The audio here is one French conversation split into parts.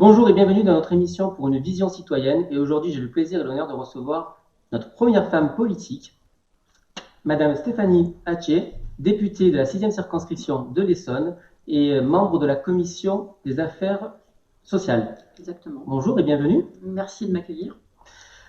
Bonjour et bienvenue dans notre émission pour une vision citoyenne. Et aujourd'hui, j'ai le plaisir et l'honneur de recevoir notre première femme politique, Madame Stéphanie Hattier, députée de la 6e circonscription de l'Essonne et membre de la commission des affaires sociales. Exactement. Bonjour et bienvenue. Merci de m'accueillir.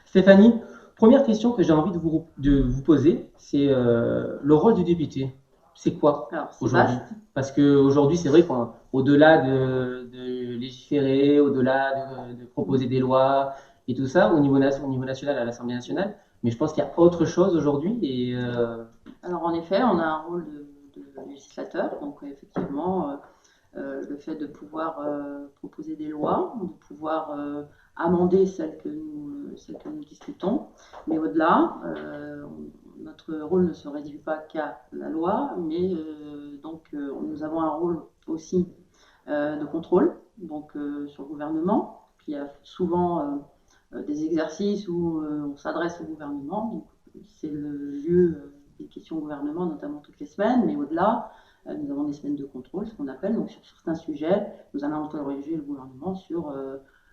Stéphanie, première question que j'ai envie de vous poser, c'est le rôle du député. C'est quoi Alors, c'est aujourd'hui? vaste. Parce qu'aujourd'hui, c'est vrai qu'au-delà de légiférer, au-delà de proposer des lois et tout ça, au niveau national, à l'Assemblée nationale, mais je pense qu'il y a autre chose aujourd'hui. Alors, en effet, on a un rôle de législateur, donc effectivement, le fait de pouvoir proposer des lois, de pouvoir amender celles que nous discutons, mais au-delà, notre rôle ne se réduit pas qu'à la loi, mais nous avons un rôle aussi de contrôle donc, sur le gouvernement, qui a souvent des exercices où on s'adresse au gouvernement. Donc, c'est le lieu des questions au gouvernement, notamment toutes les semaines, mais au-delà, nous avons des semaines de contrôle, ce qu'on appelle. Donc, sur certains sujets, nous allons interroger le gouvernement sur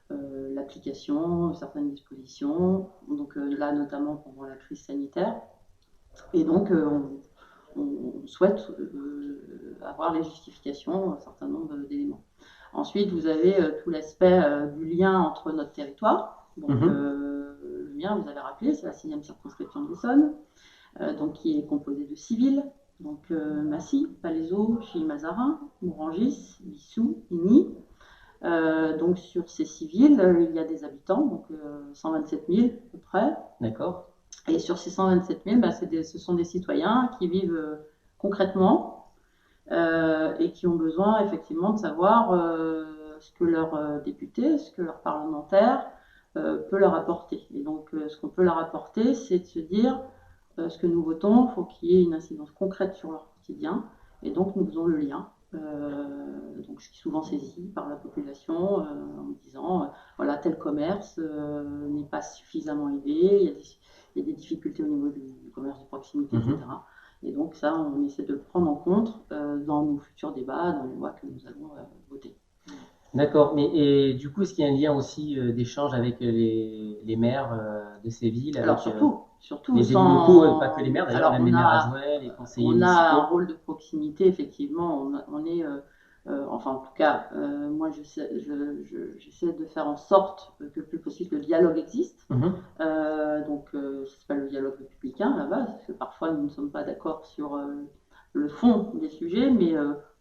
l'application de certaines dispositions, donc là, notamment pendant la crise sanitaire. Et donc, on souhaite avoir les justifications d'un certain nombre d'éléments. Ensuite, vous avez tout l'aspect du lien entre notre territoire. Donc, le mien, vous avez rappelé, c'est la 6e circonscription de l'Essonne, donc qui est composée de 6 villes. Donc, Massy, Palaiseau, Chilly-Mazarin, Morangis, Bissou, Igny. Donc, sur ces 6 villes, il y a des habitants, donc 127 000 à peu près. D'accord. Et sur ces 127 000, ce sont des citoyens qui vivent concrètement et qui ont besoin effectivement de savoir ce que leur député, ce que leur parlementaire peut leur apporter. Et donc, ce qu'on peut leur apporter, c'est de se dire ce que nous votons, il faut qu'il y ait une incidence concrète sur leur quotidien. Et donc, nous faisons le lien. Donc, je suis souvent saisie par la population en me disant voilà, tel commerce n'est pas suffisamment élevé, il y a des difficultés au niveau du commerce de proximité, etc. Et donc ça, on essaie de le prendre en compte dans nos futurs débats, dans les lois que nous allons voter. D'accord, mais et du coup, est-ce qu'il y a un lien aussi d'échange avec les maires de ces villes, Alors avec surtout les élus locaux, pas que les maires d'ailleurs, alors même les maires adjoints, les conseillers on a un municipaux? rôle de proximité, effectivement. On est, enfin en tout cas, moi j'essaie de faire en sorte que le plus possible le dialogue existe. Donc c'est pas le dialogue républicain à la base, parce que parfois nous ne sommes pas d'accord sur le fond des sujets, mais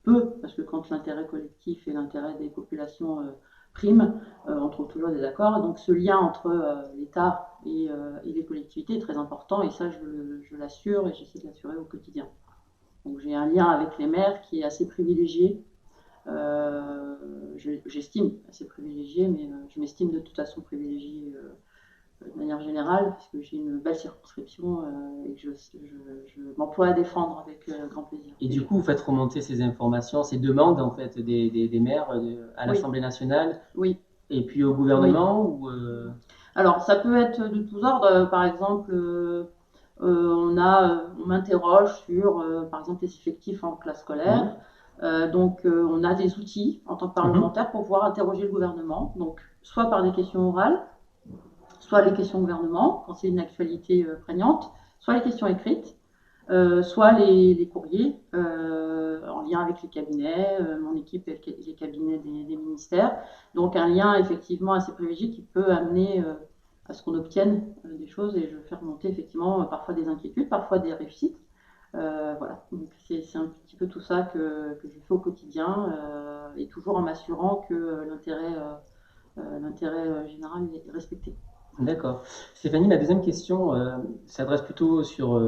peu, parce que quand l'intérêt collectif et l'intérêt des populations priment, on trouve toujours des accords. Donc ce lien entre l'État et les collectivités est très important, et ça je l'assure et j'essaie de l'assurer au quotidien. Donc j'ai un lien avec les maires qui est assez privilégié. J'estime assez privilégié, mais je m'estime de toute façon privilégié de manière générale, parce que j'ai une belle circonscription et que je m'emploie à défendre avec grand plaisir. Et du coup, vous faites remonter ces informations, ces demandes en fait des maires à l'Assemblée nationale Oui. Et puis au gouvernement ou Alors, ça peut être de tous ordres. Par exemple, on m'interroge sur, par exemple, les effectifs en classe scolaire. Donc, on a des outils en tant que parlementaire pour pouvoir interroger le gouvernement. Donc, soit par des questions orales, soit les questions au gouvernement, quand c'est une actualité prégnante, soit les questions écrites, soit les courriers en lien avec les cabinets, mon équipe et les cabinets des ministères. Donc un lien effectivement assez privilégié qui peut amener à ce qu'on obtienne des choses, et je fais remonter effectivement parfois des inquiétudes, parfois des réussites. Voilà, donc c'est un petit peu tout ça que je fais au quotidien et toujours en m'assurant que l'intérêt général est respecté. D'accord. Stéphanie, ma deuxième question s'adresse plutôt sur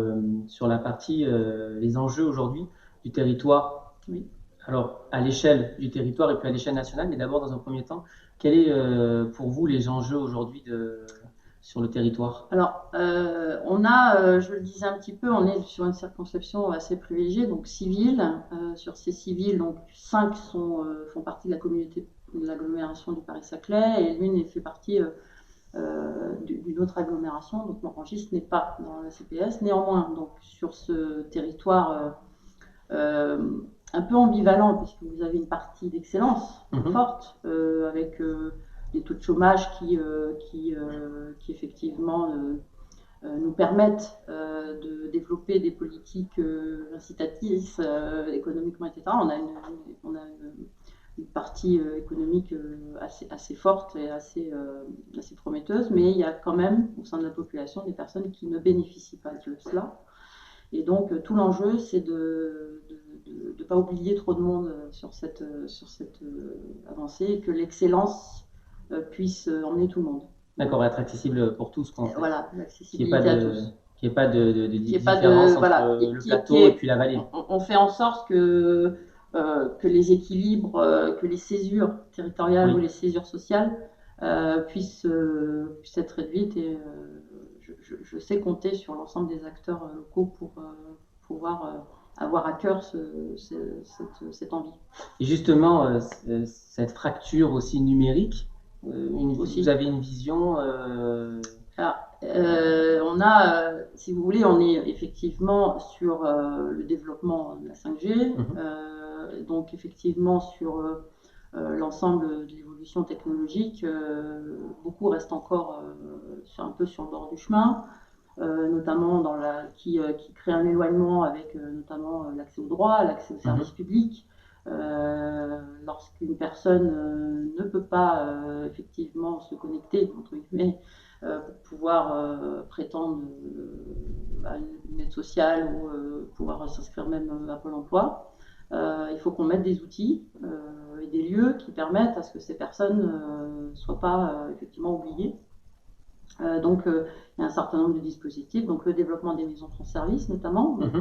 la partie les enjeux aujourd'hui du territoire. Oui. Alors, à l'échelle du territoire et puis à l'échelle nationale, mais d'abord, dans un premier temps, quels sont pour vous les enjeux aujourd'hui sur le territoire? Alors, on a, je le disais un petit peu, on est sur une circonscription assez privilégiée, donc 6 villes. Sur ces 6 villes, donc 5 font partie de la communauté de l'agglomération du Paris-Saclay, et l'une fait partie d'une autre agglomération, donc Morangis n'est pas dans la CPS. Néanmoins, donc, sur ce territoire un peu ambivalent, puisque vous avez une partie d'excellence Mhm. forte, avec des taux de chômage qui effectivement nous permettent de développer des politiques incitatrices économiquement, etc. On a une partie économique assez forte et assez prometteuse, mais il y a quand même au sein de la population des personnes qui ne bénéficient pas de cela. Et donc tout l'enjeu, c'est de ne pas oublier trop de monde sur cette avancée et que l'excellence puisse emmener tout le monde. D'accord, être accessible pour tous, quoi, en fait. Voilà, Qu'il n'y ait l'accessibilité pas à de, tous. qu'il y ait pas de Qu'il y ait pas différence entre voilà, le plateau et puis la vallée. on fait en sorte que les équilibres, que les césures territoriales Oui. ou les césures sociales puissent être réduites et je sais compter sur l'ensemble des acteurs locaux pour pouvoir avoir à cœur cette envie. Et justement, cette fracture aussi numérique, Aussi. vous avez une vision Alors, on a, si vous voulez, on est effectivement sur le développement de la 5G, donc effectivement sur l'ensemble de l'évolution technologique, beaucoup reste encore un peu sur le bord du chemin, notamment qui crée un éloignement avec notamment l'accès aux droits, l'accès aux services publics. Lorsqu'une personne ne peut pas effectivement se connecter, entre guillemets, pour pouvoir prétendre à une aide sociale ou pouvoir s'inscrire même à Pôle emploi. Il faut qu'on mette des outils et des lieux qui permettent à ce que ces personnes ne soient pas effectivement oubliées. Donc, il y a un certain nombre de dispositifs, donc le développement des maisons France Service notamment, donc,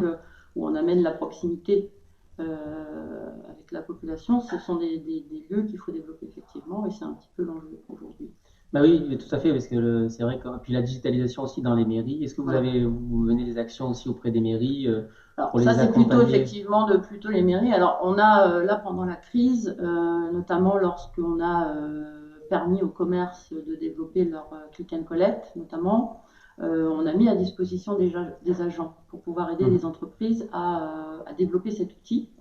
où on amène la proximité avec la population. Ce sont des lieux qu'il faut développer effectivement, et c'est un petit peu l'enjeu aujourd'hui. Bah oui, tout à fait, parce que c'est vrai que puis la digitalisation aussi dans les mairies. Est-ce que vous menez des actions aussi auprès des mairies Alors, pour ça, les c'est plutôt accompagner? effectivement plutôt les mairies. Alors, on a là pendant la crise, notamment lorsqu'on a permis au commerce de développer leur click and collect, notamment, on a mis à disposition des agents pour pouvoir aider les entreprises à développer cet outil,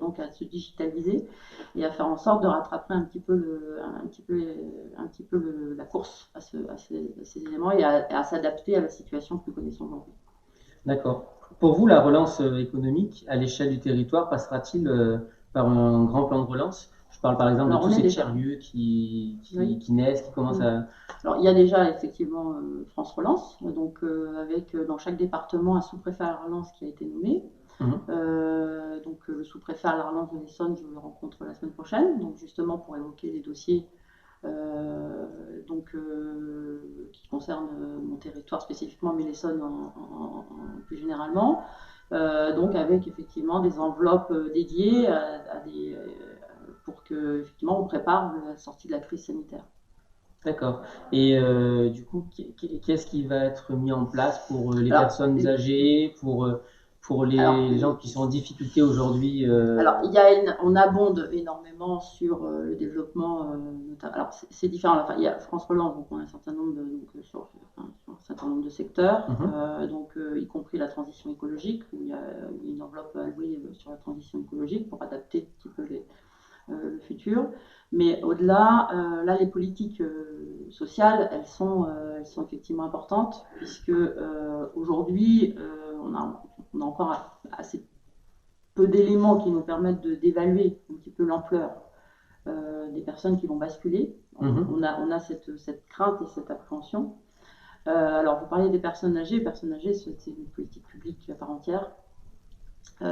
donc à se digitaliser et à faire en sorte de rattraper un petit peu la course à ces éléments et à s'adapter à la situation que nous connaissons aujourd'hui. D'accord. Pour vous, la relance économique à l'échelle du territoire passera-t-il par un grand plan de relance? Je parle par exemple de tous ces tiers-lieux qui naissent, qui commencent à... Alors, il y a déjà effectivement France Relance, donc avec dans chaque département un sous-préfet à la relance qui a été nommé. Donc le sous-préfet à la relance de l'Essonne, je le rencontre la semaine prochaine, donc justement pour évoquer les dossiers qui concernent mon territoire spécifiquement, mais l'Essonne plus généralement. Donc avec effectivement des enveloppes dédiées pour que effectivement on prépare la sortie de la crise sanitaire. D'accord. Et du coup, qu'est-ce qui va être mis en place pour les personnes âgées, pour les gens qui sont en difficulté aujourd'hui Alors, on abonde énormément sur le développement. Alors, c'est différent. Enfin, il y a France Relance, donc on a un certain nombre sur un certain nombre de secteurs, y compris la transition écologique, où il y a une enveloppe allouée sur la transition écologique pour adapter un petit peu le futur. Mais au-delà, là, les politiques sociales, elles sont effectivement importantes, puisque aujourd'hui, on a encore assez peu d'éléments qui nous permettent d'évaluer un petit peu l'ampleur des personnes qui vont basculer. On a cette crainte et cette appréhension. Alors, vous parliez des personnes âgées. Les personnes âgées, c'est une politique publique à part entière.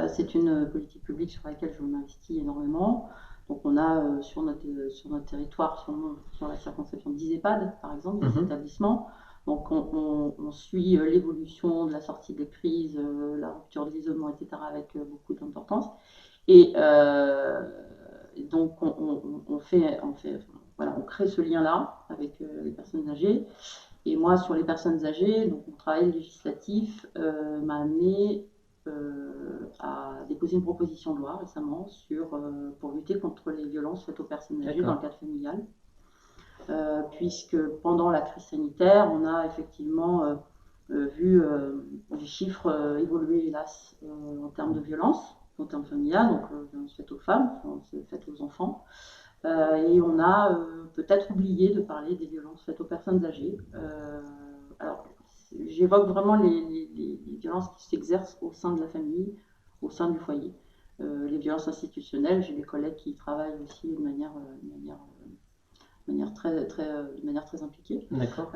C'est une politique publique sur laquelle je m'investis énormément. Donc, on a sur notre territoire, sur la circonscription 10 EHPAD, par exemple, des établissements. Donc, on suit l'évolution de la sortie des crises, la rupture de l'isolement, etc., avec beaucoup d'importance. Et donc, on crée ce lien-là avec les personnes âgées. Et moi, sur les personnes âgées, donc mon travail législatif m'a amené à déposer une proposition de loi récemment pour lutter contre les violences faites aux personnes âgées dans le cadre familial. Puisque pendant la crise sanitaire, on a effectivement vu les chiffres évoluer, hélas, en termes de violence. en termes familiales, donc violences faites aux femmes, violences faites aux enfants. Et on a peut-être oublié de parler des violences faites aux personnes âgées. Alors, j'évoque vraiment les violences qui s'exercent au sein de la famille, au sein du foyer. Les violences institutionnelles, j'ai des collègues qui travaillent aussi de manière de manière très impliquée. D'accord.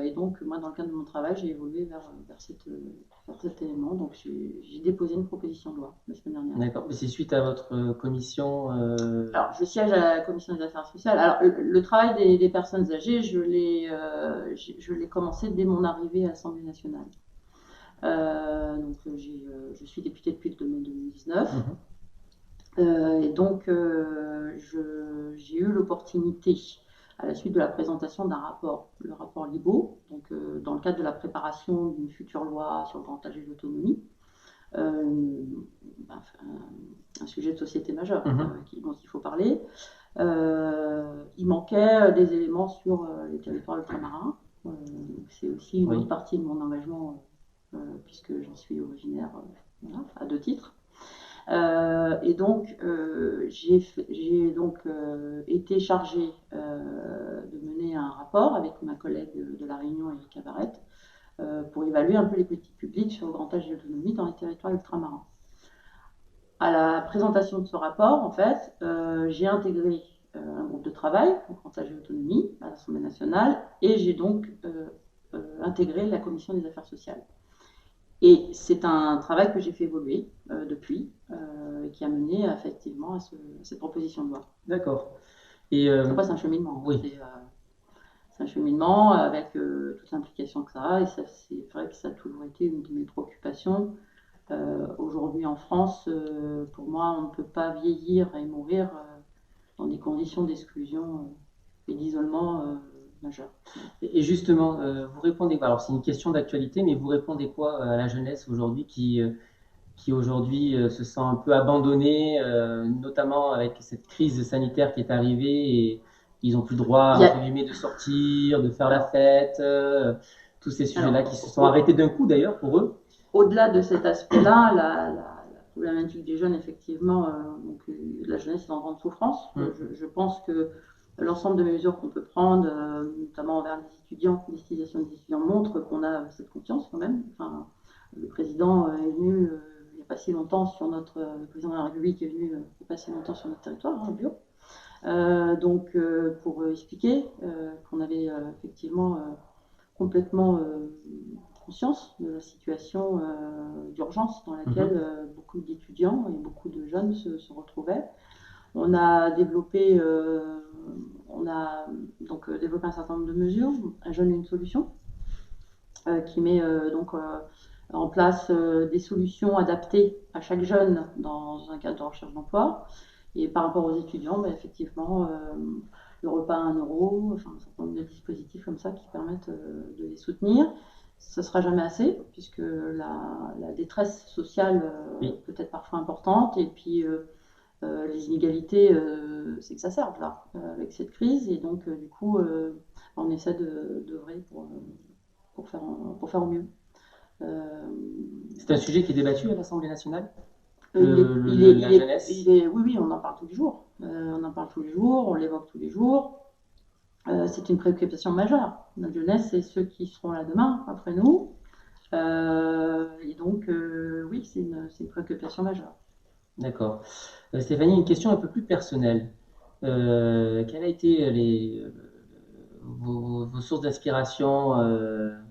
Et donc, moi, dans le cadre de mon travail, j'ai évolué vers cet élément. Donc, j'ai déposé une proposition de loi la semaine dernière. D'accord. Mais c'est suite à votre commission Alors, je siège à la commission des affaires sociales. Alors, le travail des personnes âgées, je l'ai commencé dès mon arrivée à l'Assemblée nationale. Donc, je suis députée depuis le 2019. Et donc, j'ai eu l'opportunité, à la suite de la présentation d'un rapport, le rapport Libault, donc, dans le cadre de la préparation d'une future loi sur le grand âge et l'autonomie, un sujet de société majeur dont il faut parler. Il manquait des éléments sur les territoires ultramarins. C'est aussi une autre partie de mon engagement, puisque j'en suis originaire à 2 titres. Et donc, j'ai donc été chargée de mener un rapport avec ma collègue de La Réunion, Erika Barrette, pour évaluer un peu les politiques publiques sur le grand âge et l'autonomie dans les territoires ultramarins. À la présentation de ce rapport, en fait, j'ai intégré un groupe de travail au grand âge et l'autonomie à l'Assemblée nationale, et j'ai donc intégré la commission des affaires sociales. Et c'est un travail que j'ai fait évoluer depuis, qui a mené effectivement à cette proposition de loi. D'accord. Après, c'est un cheminement. Oui. C'est un cheminement avec toute l'implication que ça a. Et c'est vrai que ça a toujours été une de mes préoccupations. Aujourd'hui en France, pour moi, on ne peut pas vieillir et mourir dans des conditions d'exclusion et d'isolement majeur. Et justement, vous répondez quoi? Alors, c'est une question d'actualité, mais vous répondez quoi à la jeunesse aujourd'hui qui aujourd'hui se sent un peu abandonnée, notamment avec cette crise sanitaire qui est arrivée et ils n'ont plus le droit, entre guillemets, de sortir, de faire la fête, tous ces sujets-là qui se sont arrêtés d'un coup d'ailleurs pour eux? Au-delà de cet aspect-là, la problématique des jeunes, effectivement, donc, la jeunesse est en grande souffrance. Je pense que l'ensemble de mesures qu'on peut prendre, notamment envers les étudiants, l'utilisation des étudiants, montre qu'on a cette confiance quand même. Enfin, le président est venu il n'y a pas si longtemps le président de la République est venu il n'y a pas si longtemps sur notre territoire, au bureau. Donc, pour expliquer qu'on avait effectivement complètement conscience de la situation d'urgence dans laquelle beaucoup d'étudiants et beaucoup de jeunes se retrouvaient. On a développé un certain nombre de mesures, Un jeune, une solution, qui met donc en place des solutions adaptées à chaque jeune dans un cadre de recherche d'emploi. Et par rapport aux étudiants, effectivement, le repas à 1 euro, enfin, un certain nombre de dispositifs comme ça qui permettent de les soutenir. Ce ne sera jamais assez, puisque la détresse sociale peut être parfois importante, et puis les inégalités s'exacerbent là, avec cette crise, et donc du coup, on essaie d'œuvrer pour faire au mieux. C'est un sujet qui est débattu à l'Assemblée nationale? La jeunesse. Oui, on en parle tous les jours. On l'évoque tous les jours. C'est une préoccupation majeure. La jeunesse, c'est ceux qui seront là demain, après nous. Et donc, oui, c'est une préoccupation majeure. D'accord. Stéphanie, une question un peu plus personnelle. Quelles a été vos sources d'inspiration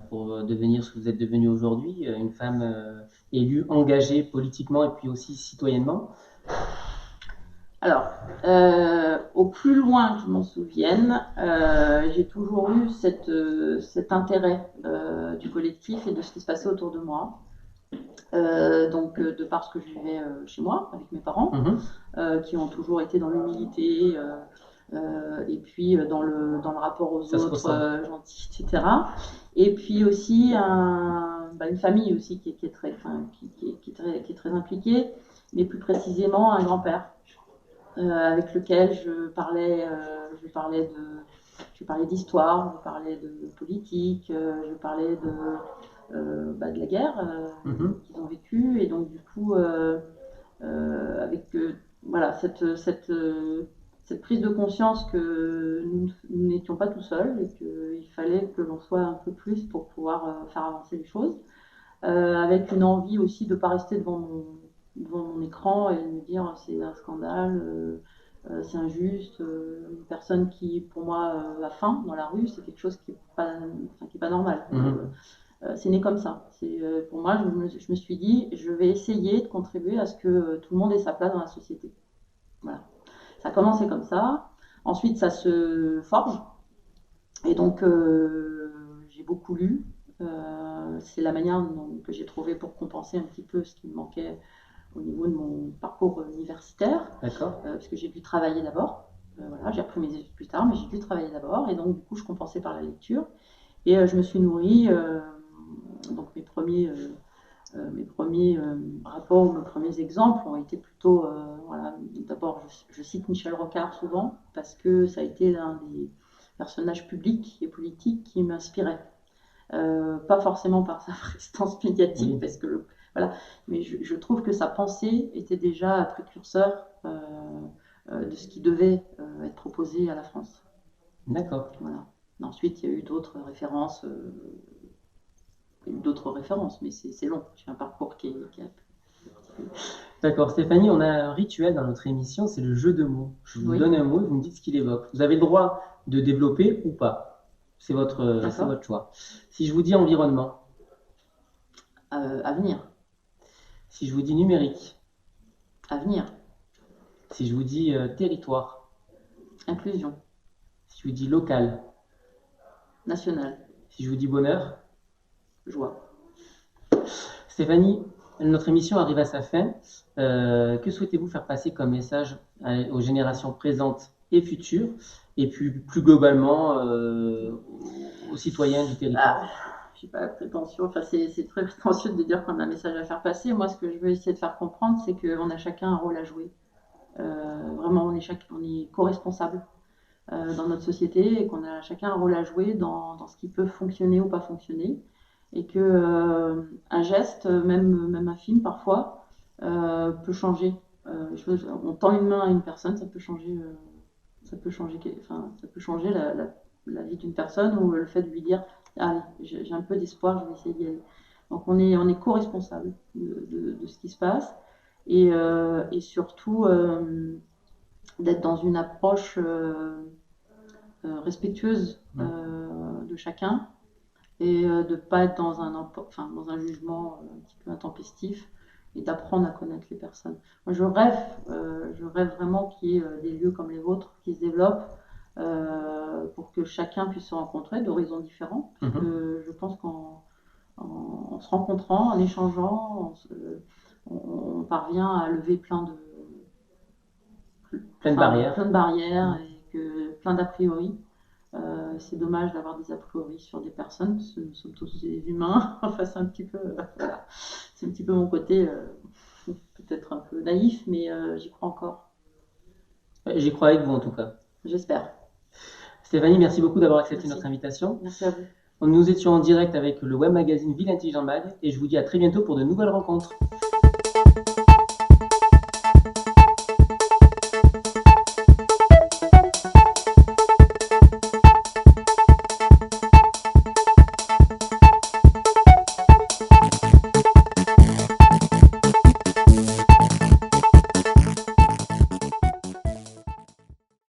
pour devenir ce que vous êtes devenue aujourd'hui, une femme élue, engagée politiquement et puis aussi citoyennement? Alors, au plus loin que je m'en souvienne, j'ai toujours eu cet intérêt du collectif et de ce qui se passait autour de moi. Donc, de par ce que je vivais chez moi, avec mes parents, qui ont toujours été dans l'humilité, et puis dans le rapport aux autres, gentils, etc. Et puis aussi une famille aussi qui est très impliquée, mais plus précisément un grand-père. Avec lequel je parlais d'histoire, je parlais de politique, je parlais de la guerre qu'ils ont vécue, et donc du coup avec voilà, cette prise de conscience que nous n'étions pas tout seuls et qu'il fallait que l'on soit un peu plus pour pouvoir faire avancer les choses. Avec une envie aussi de ne pas rester devant mon écran et me dire c'est un scandale, c'est injuste. Une personne qui, pour moi, a faim dans la rue, c'est quelque chose qui n'est pas normal. C'est né comme ça. Pour moi, je me suis dit, je vais essayer de contribuer à ce que tout le monde ait sa place dans la société. Voilà. Ça a commencé comme ça. Ensuite, ça se forge. Et donc, j'ai beaucoup lu. C'est la manière que j'ai trouvé pour compenser un petit peu ce qui me manquait au niveau de mon parcours universitaire. D'accord. Parce que j'ai dû travailler d'abord. Voilà, j'ai repris mes études plus tard, mais j'ai dû travailler d'abord. Et donc, du coup, je compensais par la lecture. Et je me suis nourrie. Donc, mes premiers rapports, mes premiers exemples ont été plutôt. Voilà, d'abord, je cite Michel Rocard souvent, parce que ça a été l'un des personnages publics et politiques qui m'inspirait. Pas forcément par sa prestance médiatique, Oui. parce que voilà, mais je trouve que sa pensée était déjà précurseur de ce qui devait être proposé à la France. D'accord. Voilà. Ensuite, il y a eu d'autres références, mais c'est long. J'ai un parcours qui est... D'accord, Stéphanie, on a un rituel dans notre émission, c'est le jeu de mots. Je vous Oui. donne un mot et vous me dites ce qu'il évoque. Vous avez le droit de développer ou pas. C'est votre choix. Si je vous dis environnement, Avenir. si je vous dis numérique, Avenir. si je vous dis territoire, Inclusion. si je vous dis local, National. si je vous dis bonheur, Joie. Stéphanie, notre émission arrive à sa fin. Que souhaitez-vous faire passer comme message aux générations présentes et futures, et puis plus globalement aux citoyens du territoire? Je n'ai pas la prétention, enfin c'est très prétentieux de dire qu'on a un message à faire passer. Moi, ce que je veux essayer de faire comprendre, c'est qu'on a chacun un rôle à jouer. Vraiment, on est co-responsable dans notre société et qu'on a chacun un rôle à jouer dans ce qui peut fonctionner ou pas fonctionner. Et que un geste, même infime parfois, peut changer. On tend une main à une personne, ça peut changer la vie d'une personne, ou le fait de lui dire allez, j'ai un peu d'espoir, je vais essayer d'y aller. Donc on est co-responsable de ce qui se passe et surtout d'être dans une approche respectueuse de chacun et de ne pas être dans un jugement un petit peu intempestif et d'apprendre à connaître les personnes. Moi, je rêve vraiment qu'il y ait des lieux comme les vôtres qui se développent pour que chacun puisse se rencontrer d'horizons différents. Parce que je pense qu'en se rencontrant, en échangeant, on parvient à lever plein de barrières et plein d'a priori. C'est dommage d'avoir des a priori sur des personnes, parce que nous sommes tous des humains. Enfin, c'est un petit peu mon côté peut-être un peu naïf, mais j'y crois encore. J'y crois avec vous en tout cas. J'espère. Stéphanie, merci beaucoup d'avoir accepté notre invitation. Merci à vous. Nous étions en direct avec le web magazine Ville Intelligente Mag et je vous dis à très bientôt pour de nouvelles rencontres.